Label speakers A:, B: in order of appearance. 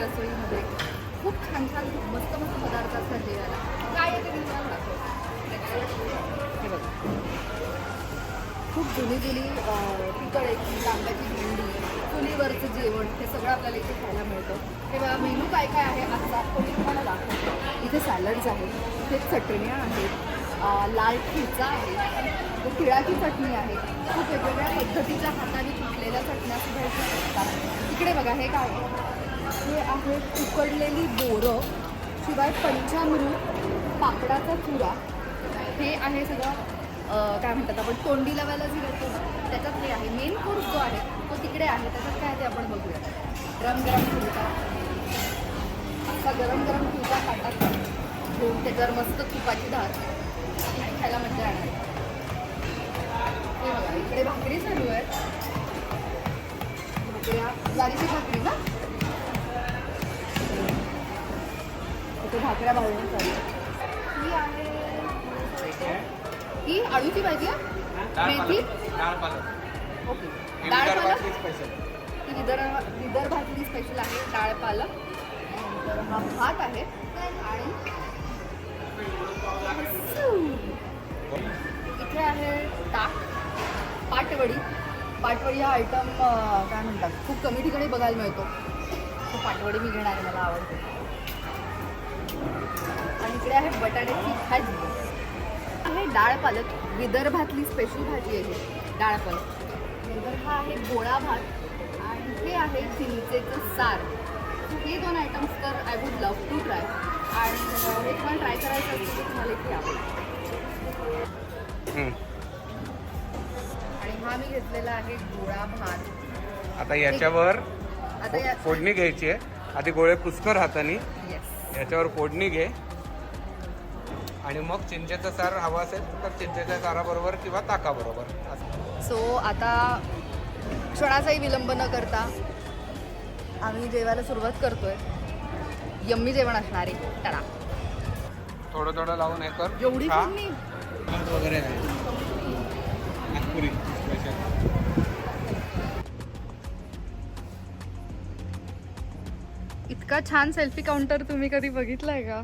A: रसोईमध्ये खूप छान छान मस्त मस्त पदार्थ असतात जेवायला. काय आहे ते मी तुम्हाला दाखवते. हे बघा, खूप जुनी तिखट तांब्याची भेंडी, चुलीवरचं जेवण हे सगळं आपल्याला इथे खायला मिळतं. हे बघा मेनू काय काय आहे आजचा तो मी तुम्हाला दाखवतो. इथे सॅलड्स आहेत, इथे चटण्या आहेत, लाल ठेचा आहे, तिळाची चटणी आहे, खूप वेगवेगळ्या पद्धतीच्या हाताने पिकलेल्या चटण्या सुद्धा इथे असतात. इकडे बघा हे काय हे आहे उकडलेली बोरं, शिवाय पंचामृत, पापडाचा चुरा. हे आहे सगळं काय म्हणतात आपण तोंडी लावायला जे करतो ना त्याच्यात हे आहे. मेन कोर्स जो आहे तो तिकडे आहे, त्याच्यात काय ते आपण बघूया. गरम गरम ठेचा, असा गरम गरम ठेचा ताटात घेऊन त्याच्यावर मस्त तुपाची धार आणि खायला मजा येणार. हे बघा इकडे भाकरी चालू आहे. भाकऱ्या ज्वारीची भाकरी ना, इथे भाकऱ्या भाजून चालू आहे. ही आहे ही आळूची भाजी आहे, मेथी, ओके, डाळ पालक. ही विदर्भातली स्पेशल आहे डाळ पालक. नंतर हा भात आहे आणि इथे आहे ताक, पाटवडी हा आयटम काय म्हणतात खूप कमी ठिकाणी बघायला मिळतो. तो पाटवडी मी घेणार आहे, मला आवडते. आणि इकडे आहे बटाट्याची भाजी आहे, डाळ पालक, विदर्भातली स्पेशल भाजी आहे डाळ पालक. नंतर हा आहे गोळा भात आणि हे आहे चिंचेचं सार. हे दोन आयटम्स तर I would love to try. आणि हे तुम्हाला ट्राय करायचं असेल तर तुम्हाला इथे यावं. आणि हा मी घेतलेला आहे गोळा भात.
B: आता याच्यावर
A: आता
B: फोडणी घ्यायची आहे. आधी गोळे पुसकर हाताने याच्यावर फोडणी घे आणि मग चिंचेचं सार हवं असेल तर चिंचेच्या साराबरोबर किंवा ताकाबरोबर.
A: सो आता क्षणाचाही विलंब न करता आम्ही जेवायला सुरुवात करतोय. यम्मी जेवण असणार आहे. टडा
B: थोडं थोडं लावून हे कर.
A: जेवढी फोडणी
B: वगैरे आहे नागपुरी स्पेशल.
A: इतका छान सेल्फी काउंटर तुम्ही कधी बघितलाय का?